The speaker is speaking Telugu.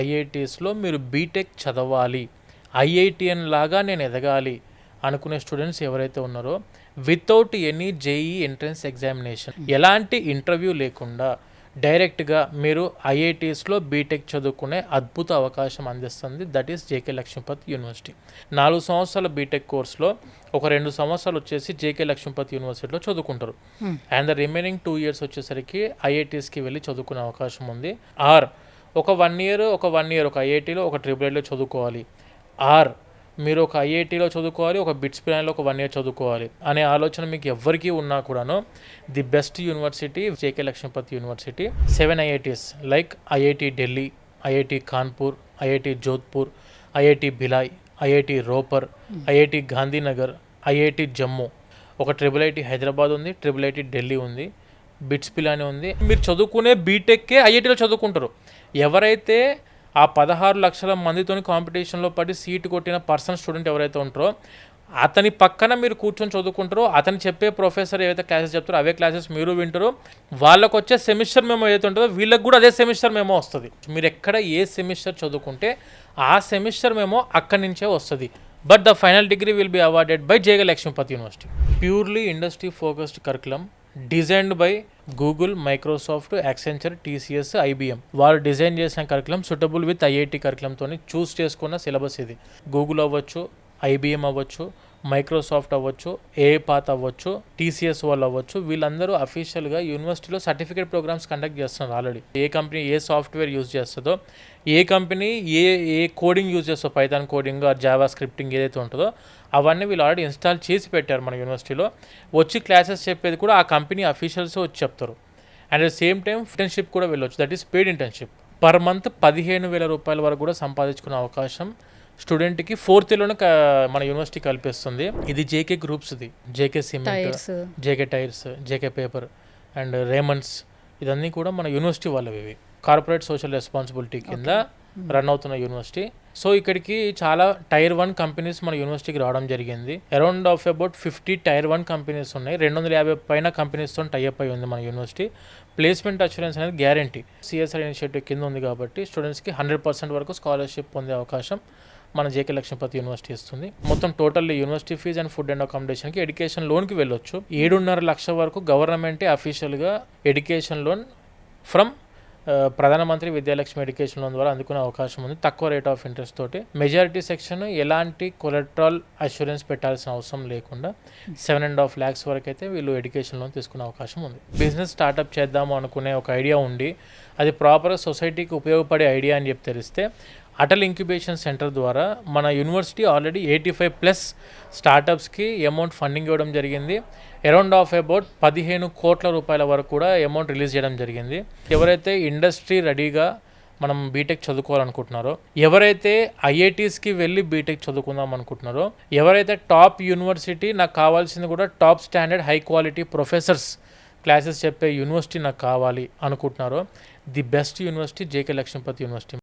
ఐఐటీస్లో మీరు బీటెక్ చదవాలి, ఐఐటిఎన్ లాగా నేను ఎదగాలి అనుకునే స్టూడెంట్స్ ఎవరైతే ఉన్నారో without any JEE entrance examination, ఎలాంటి ఇంటర్వ్యూ లేకుండా డైరెక్ట్గా మీరు ఐఐటీస్లో బీటెక్ చదువుకునే అద్భుత అవకాశం అందిస్తుంది. That is JK Lakshmipati University. 4 సంవత్సరాల బీటెక్ కోర్స్లో ఒక 2 సంవత్సరాలు వచ్చేసి జేకే లక్ష్మీపతి యూనివర్సిటీలో చదువుకుంటారు. అండ్ ద రిమైనింగ్ 2 years వచ్చేసరికి ఐఐటీస్కి వెళ్ళి చదువుకునే అవకాశం ఉంది. ఆర్ ఒక 1 year ఒక ఐఐటీలో ఒక ట్రిపుల్ చదువుకోవాలి, ఆర్ మీరు ఒక ఐఐటీలో చదువుకోవాలి, ఒక బిట్స్ ప్లాన్లో ఒక 1 year చదువుకోవాలి అనే ఆలోచన మీకు ఎవరికి ఉన్నా కూడాను the best university JK Lakshmipati University. 7 IITs like IIT Delhi, IIT Kanpur, IIT Jodhpur, IIT Bhilai, IIT Ropar, IIT Gandhinagar, IIT Jammu, ఒక ట్రిపుల్ హైదరాబాద్ ఉంది, ట్రిపుల్ ఢిల్లీ ఉంది, బిట్స్ పిలాని ఉంది. మీరు చదువుకునే బీటెక్కే ఐఐటీలో చదువుకుంటారు. ఎవరైతే ఆ 16 లక్షల మందితో కాంపిటీషన్లో పడి సీటు కొట్టిన స్టూడెంట్ ఎవరైతే ఉంటారో అతని పక్కన మీరు కూర్చొని చదువుకుంటారో, అతను చెప్పే ప్రొఫెసర్ ఏవైతే క్లాసెస్ చెప్తారో అవే క్లాసెస్ మీరు వింటారు. వాళ్ళకు వచ్చే సెమిస్టర్ మెమో ఏదైతే ఉంటుందో వీళ్ళకి కూడా అదే సెమిస్టర్ మెమో వస్తుంది. మీరు ఎక్కడ ఏ సెమిస్టర్ చదువుకుంటే ఆ సెమిస్టర్ మెమో అక్కడి నుంచే వస్తుంది. But the final degree will be awarded by JK Lakshmipati University. Purely industry focused curriculum designed by Google, Microsoft, Accenture, TCS, IBM. వాళ్ళు డిజైన్ చేసిన కరికులం సూటబుల్ విత్ ఐఐటి కరికులంతో చూస్ చేసుకున్న సిలబస్ ఇది. గూగుల్ అవ్వచ్చు, ఐబిఎం అవ్వచ్చు, మైక్రోసాఫ్ట్ అవ్వచ్చు, ఏపాత్ అవ్వచ్చు, టీసీఎస్ వాళ్ళు అవ్వచ్చు, వీళ్ళందరూ అఫీషియల్గా యూనివర్సిటీలో సర్టిఫికేట్ ప్రోగ్రామ్స్ కండక్ట్ చేస్తున్నారు ఆల్రెడీ. ఏ కంపెనీ ఏ సాఫ్ట్వేర్ యూజ్ చేస్తుందో, ఏ కంపెనీ ఏ కోడింగ్ యూజ్ చేస్తుందో, Python coding or Java scripting ఏదైతే ఉంటుందో అవన్నీ వీళ్ళు ఆల్రెడీ ఇన్స్టాల్ చేసి పెట్టారు మన యూనివర్సిటీలో. వచ్చి క్లాసెస్ చెప్పేది కూడా ఆ కంపెనీ అఫీషియల్స్ వచ్చి చెప్తారు. And at same time internship కూడా వెళ్ళొచ్చు, that is paid internship. Per month 15,000 రూపాయల వరకు కూడా సంపాదించుకునే అవకాశం స్టూడెంట్కి 4th yearలోనే మన యూనివర్సిటీ కల్పిస్తుంది. ఇది జేకే గ్రూప్స్ది, JK cement, JK tyres, JK paper and Raymonds, ఇదన్నీ కూడా మన యూనివర్సిటీ వాళ్ళవి. ఇవి కార్పొరేట్ సోషల్ రెస్పాన్సిబిలిటీ కింద రన్ అవుతున్న యూనివర్సిటీ. సో ఇక్కడికి చాలా Tier 1 కంపెనీస్ మన యూనివర్సిటీకి రావడం జరిగింది. Around of about 50 Tier 1 companies ఉన్నాయి. 250 పైన కంపెనీస్తో టైఅప్ అయి ఉంది మన యూనివర్సిటీ. ప్లేస్మెంట్ అష్యూరెన్స్ అనేది గ్యారంటీ సిఎస్ఆర్ ఇనిషియేటివ్ కింద ఉంది కాబట్టి స్టూడెంట్స్కి 100% వరకు స్కాలర్షిప్ పొందే అవకాశం మన జేకే లక్ష్మీపతి యూనివర్సిటీ ఇస్తుంది. మొత్తం totally university fees and food and అకామిడేషన్కి ఎడ్యుకేషన్ లోన్కి వెళ్ళొచ్చు. 7.5 లక్షల వరకు గవర్నమెంటే అఫీషియల్గా ఎడ్యుకేషన్ లోన్ ఫ్రమ్ ప్రధానమంత్రి విద్యాలక్ష్మి ఎడ్యుకేషన్ లోన్ ద్వారా అందుకునే అవకాశం ఉంది, తక్కువ రేట్ ఆఫ్ ఇంట్రెస్ట్ తోటి. మెజారిటీ సెక్షన్ ఎలాంటి కొలెట్రల్ అష్యూరెన్స్ పెట్టాల్సిన అవసరం లేకుండా 7.5 lakhs వరకు అయితే వీళ్ళు ఎడ్యుకేషన్ లోన్ తీసుకునే అవకాశం ఉంది. బిజినెస్ స్టార్ట్అప్ చేద్దాము అనుకునే ఒక ఐడియా ఉండి అది ప్రాపర్గా సొసైటీకి ఉపయోగపడే ఐడియా అని చెప్పి తెలిస్తే అటల్ ఇంక్యుబేషన్ సెంటర్ ద్వారా మన యూనివర్సిటీ ఆల్రెడీ 85+ స్టార్టప్స్కి అమౌంట్ ఫండింగ్ ఇవ్వడం జరిగింది. అరౌండ్ ఆఫ్ అబౌట్ 15 కోట్ల రూపాయల వరకు కూడా అమౌంట్ రిలీజ్ చేయడం జరిగింది. ఎవరైతే ఇండస్ట్రీ రెడీగా మనం బీటెక్ చదువుకోవాలనుకుంటున్నారో, ఎవరైతే ఐఐటీస్కి వెళ్ళి బీటెక్ చదువుకుందాం అనుకుంటున్నారో, ఎవరైతే టాప్ యూనివర్సిటీ నాకు కావాల్సింది కూడా top standard high quality professors classes చెప్పే యూనివర్సిటీ నాకు కావాలి అనుకుంటున్నారో, the best university JK Lakshmipati university.